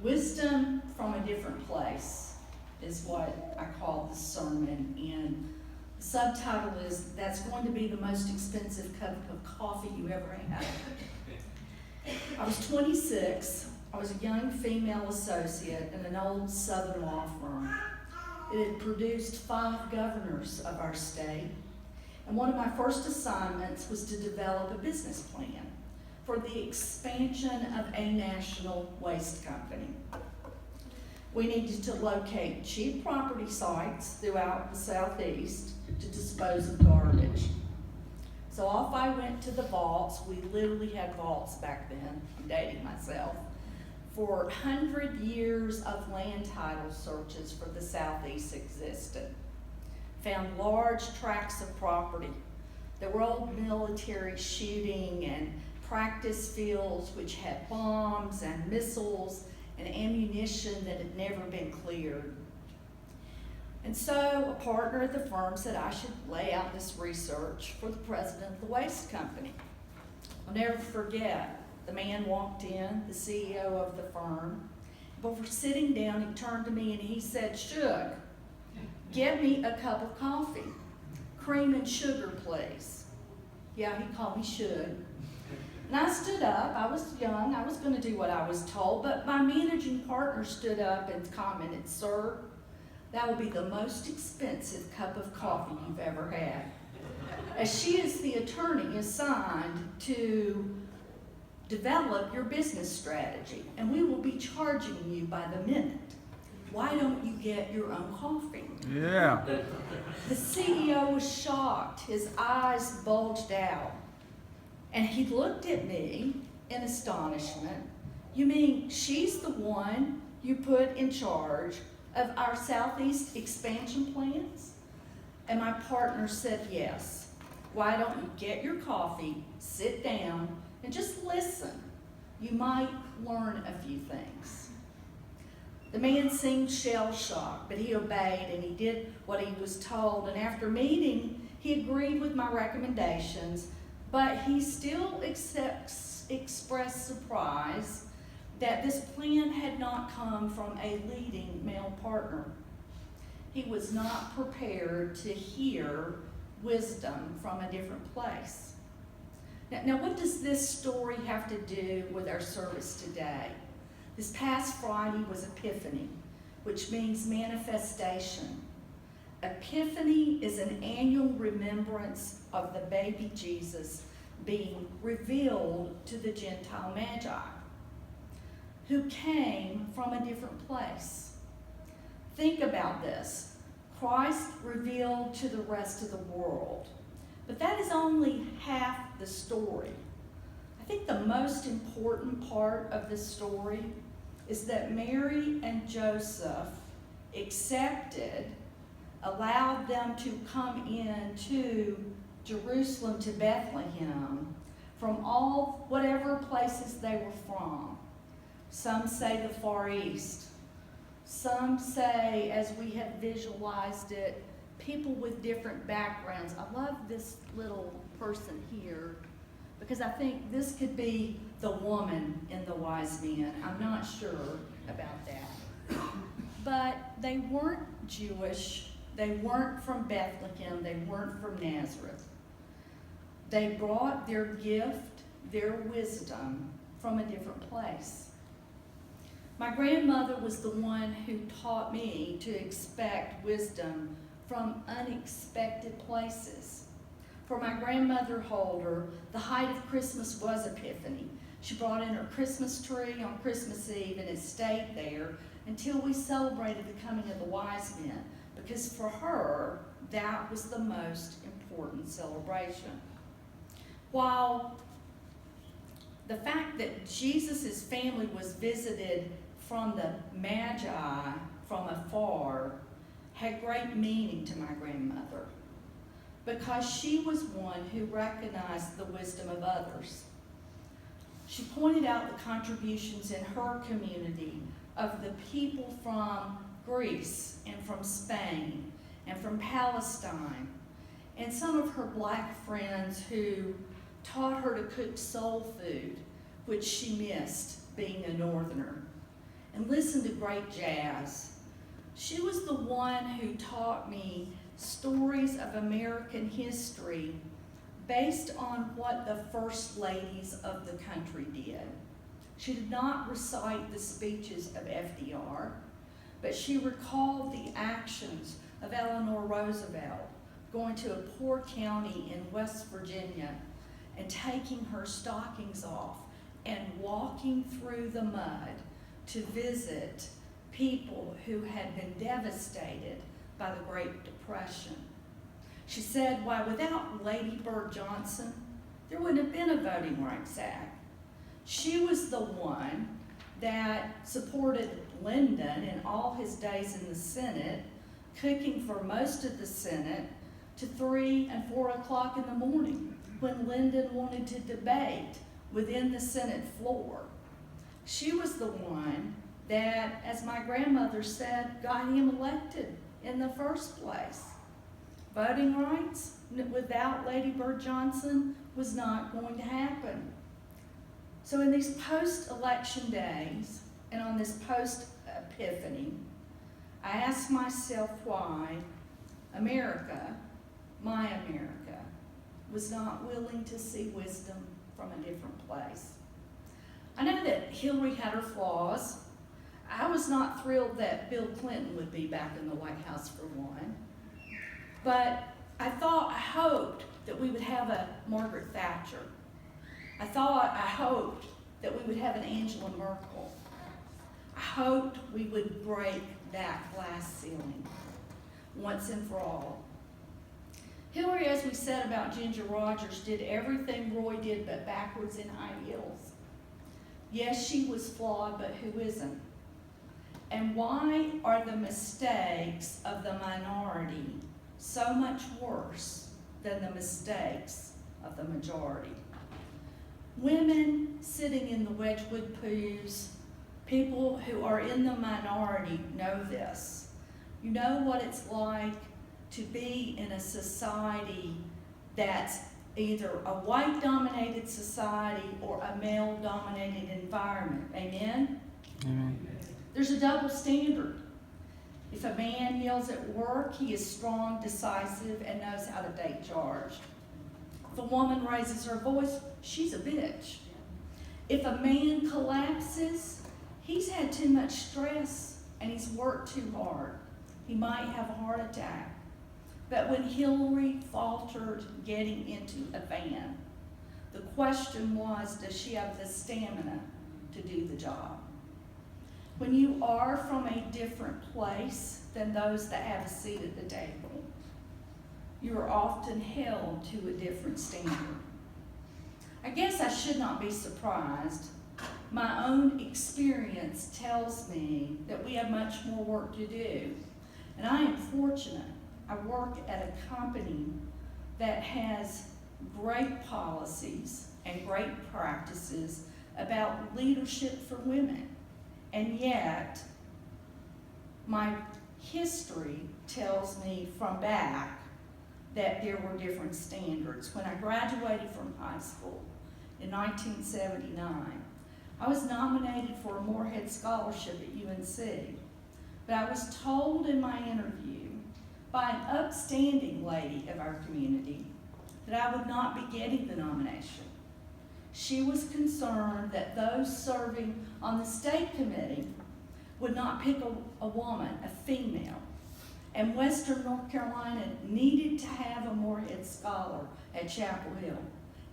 Wisdom from a different place is what I call this sermon, and the subtitle is, that's going to be the most expensive cup of coffee you ever had. I was 26. I was a young female associate in an old Southern law firm. It had produced 5 governors of our state, and one of my first assignments was to develop a business plan for the expansion of a national waste company. We needed to locate cheap property sites throughout the Southeast to dispose of garbage. So off I went to the vaults. We literally had vaults back then, I'm dating myself, for 100 years of land title searches for the Southeast existed. Found large tracts of property. There were old military shooting and practice fields which had bombs and missiles and ammunition that had never been cleared. And so a partner at the firm said I should lay out this research for the president of the waste company. I'll never forget, the man walked in, the CEO of the firm. Before sitting down, he turned to me and he said, "Shug, get me a cup of coffee. Cream and sugar, please." Yeah, he called me Shug. And I stood up. I was young. I was going to do what I was told, but my managing partner stood up and commented, "Sir, that will be the most expensive cup of coffee you've ever had, as she is the attorney assigned to develop your business strategy, and we will be charging you by the minute. Why don't you get your own coffee?" Yeah. The CEO was shocked. His eyes bulged out. And he looked at me in astonishment. "You mean she's the one you put in charge of our Southeast expansion plans?" And my partner said, "Yes. Why don't you get your coffee, sit down, and just listen? You might learn a few things." The man seemed shell-shocked, but he obeyed and he did what he was told. And after meeting, he agreed with my recommendations, but he still expressed surprise that this plan had not come from a leading male partner. He was not prepared to hear wisdom from a different place. Now, what does this story have to do with our service today? This past Friday was Epiphany, which means manifestation. Epiphany is an annual remembrance of the baby Jesus being revealed to the Gentile Magi, who came from a different place. Think about this. Christ revealed to the rest of the world. But that is only half the story. I think the most important part of this story is that Mary and Joseph accepted, allowed them to come into Jerusalem to Bethlehem from all whatever places they were from. Some say the Far East. Some say, as we have visualized it, people with different backgrounds. I love this little person here because I think this could be the woman in the wise men. I'm not sure about that. But they weren't Jewish. They weren't from Bethlehem. They weren't from Nazareth. They brought their gift, their wisdom from a different place. My grandmother was the one who taught me to expect wisdom from unexpected places. For my grandmother Holder, the height of Christmas was Epiphany. She brought in her Christmas tree on Christmas Eve, and it stayed there until we celebrated the coming of the wise men, because for her, that was the most important celebration. While the fact that Jesus' family was visited from the Magi from afar had great meaning to my grandmother, because she was one who recognized the wisdom of others. She pointed out the contributions in her community of the people from Greece and from Spain and from Palestine, and some of her black friends who taught her to cook soul food, which she missed being a northerner. and listen to great jazz. She was the one who taught me stories of American history based on what the first ladies of the country did. She did not recite the speeches of FDR, but she recalled the actions of Eleanor Roosevelt going to a poor county in West Virginia and taking her stockings off and walking through the mud to visit people who had been devastated by the Great Depression. She said, why, without Lady Bird Johnson, there wouldn't have been a Voting Rights Act. She was the one that supported Lyndon in all his days in the Senate, cooking for most of the Senate to 3 and 4 o'clock in the morning when Lyndon wanted to debate within the Senate floor. She was the one that, as my grandmother said, got him elected in the first place. Voting rights without Lady Bird Johnson was not going to happen. So in these post-election days and on this post-Epiphany, I asked myself why America, my America, was not willing to see wisdom from a different place. I know that Hillary had her flaws. I was not thrilled that Bill Clinton would be back in the White House for one. But I hoped that we would have a Margaret Thatcher. I hoped that we would have an Angela Merkel. I hoped we would break that glass ceiling once and for all. Hillary, as we said about Ginger Rogers, did everything Roy did but backwards in high heels. Yes, she was flawed, but who isn't? And why are the mistakes of the minority so much worse than the mistakes of the majority? Women sitting in the Wedgwood pews, people who are in the minority know this. You know what it's like to be in a society that's either a white-dominated society or a male-dominated environment. Amen? Amen. There's a double standard. If a man yells at work, he is strong, decisive, and knows how to take charge. If a woman raises her voice, she's a bitch. If a man collapses, he's had too much stress and he's worked too hard. He might have a heart attack. But when Hillary faltered getting into a van, the question was, does she have the stamina to do the job? When you are from a different place than those that have a seat at the table, you are often held to a different standard. I guess I should not be surprised. My own experience tells me that we have much more work to do. And I am fortunate. I work at a company that has great policies and great practices about leadership for women. And yet, my history tells me from back that there were different standards. When I graduated from high school in 1979, I was nominated for a Moorhead Scholarship at UNC, but I was told in my interview by an upstanding lady of our community that I would not be getting the nomination. She was concerned that those serving on the state committee would not pick a woman, a female. And Western North Carolina needed to have a Moorhead Scholar at Chapel Hill.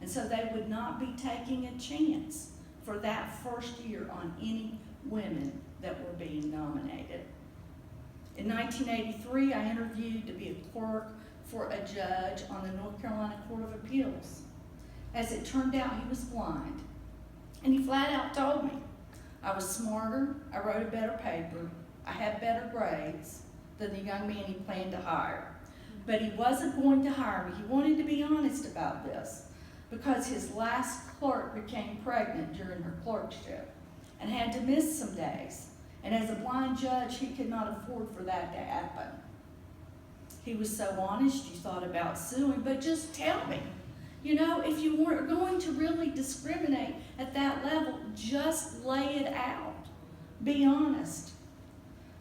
And so they would not be taking a chance for that first year on any women that were being nominated. In 1983, I interviewed to be a clerk for a judge on the North Carolina Court of Appeals. As it turned out, he was blind. And he flat out told me, I was smarter, I wrote a better paper, I had better grades than the young man he planned to hire. But he wasn't going to hire me. He wanted to be honest about this because his last clerk became pregnant during her clerkship and had to miss some days. And as a blind judge, he could not afford for that to happen. He was so honest, you thought about suing, but just tell me. You know, if you weren't going to really discriminate at that level, just lay it out. Be honest.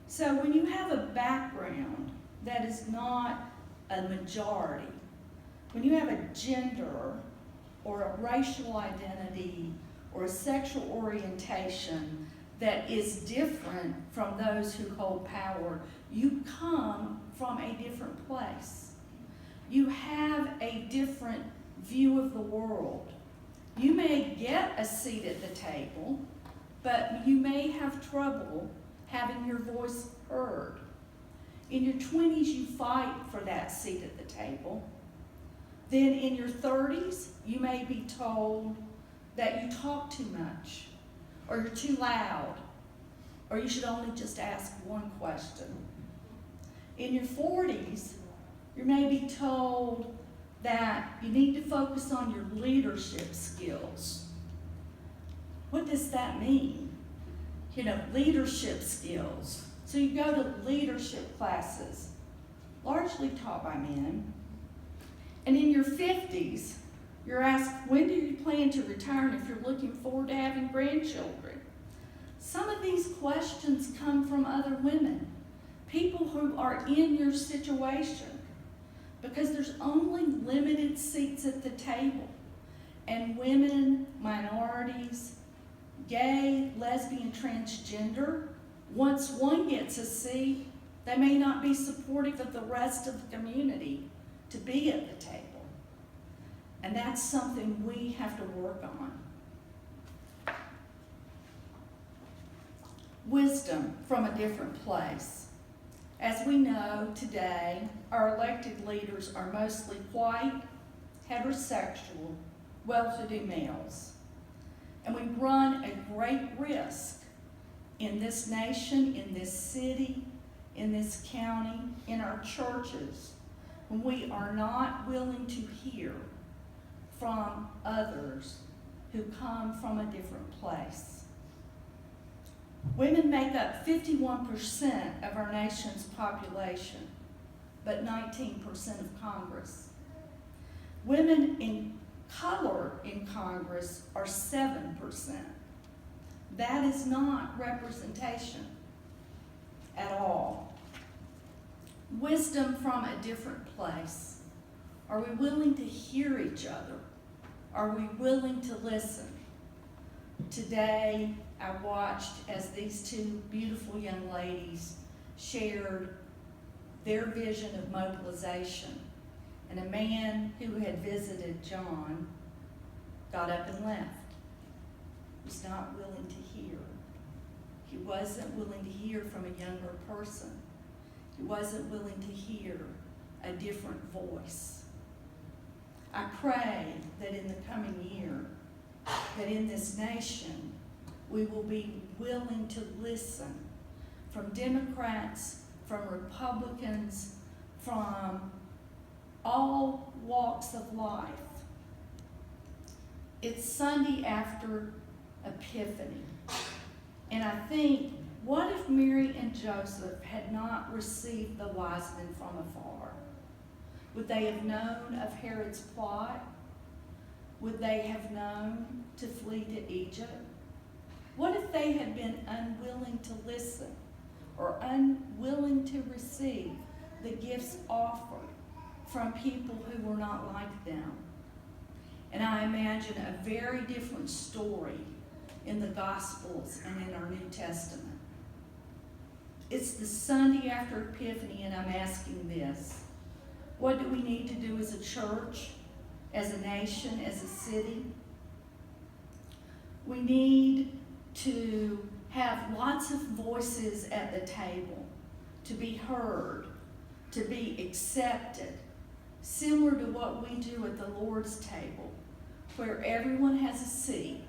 So when you have a background that is not a majority, when you have a gender or a racial identity or a sexual orientation that is different from those who hold power, you come from a different place. You have a different view of the world. You may get a seat at the table, but you may have trouble having your voice heard. In your 20s, you fight for that seat at the table. Then in your 30s, you may be told that you talk too much, or you're too loud, or you should only just ask one question. In your 40s, you may be told that you need to focus on your leadership skills. What does that mean? Leadership skills. So you go to leadership classes, largely taught by men. And in your 50s, you're asked, when do you plan to retire, and if you're looking forward to having grandchildren? Some of these questions come from other women, people who are in your situation, because there's only limited seats at the table. And women, minorities, gay, lesbian, transgender, once one gets a seat, they may not be supportive of the rest of the community to be at the table. And that's something we have to work on. Wisdom from a different place. As we know today, our elected leaders are mostly white, heterosexual, well-to-do males. And we run a great risk in this nation, in this city, in this county, in our churches, when we are not willing to hear from others who come from a different place. Women make up 51% of our nation's population, but 19% of Congress. Women in color in Congress are 7%. That is not representation at all. Wisdom from a different place. Are we willing to hear each other? Are we willing to listen? Today, I watched as these two beautiful young ladies shared their vision of mobilization. And a man who had visited John got up and left. He was not willing to hear. He wasn't willing to hear from a younger person. He wasn't willing to hear a different voice. I pray that in the coming year, that in this nation, we will be willing to listen from Democrats, from Republicans, from all walks of life. It's Sunday after Epiphany. And I think, what if Mary and Joseph had not received the wise men from afar? Would they have known of Herod's plot? Would they have known to flee to Egypt? What if they had been unwilling to listen or unwilling to receive the gifts offered from people who were not like them? And I imagine a very different story in the Gospels and in our New Testament. It's the Sunday after Epiphany, and I'm asking this. What do we need to do as a church, as a nation, as a city? We need to have lots of voices at the table, to be heard, to be accepted, similar to what we do at the Lord's table, where everyone has a seat,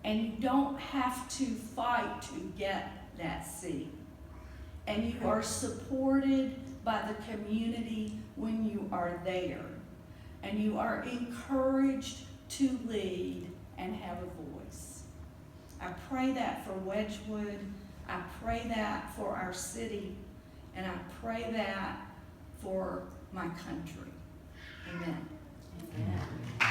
and you don't have to fight to get that seat. And you are supported by the community when you are there. And you are encouraged to lead and have a voice. I pray that for Wedgwood. I pray that for our city. And I pray that for my country. Amen. Amen.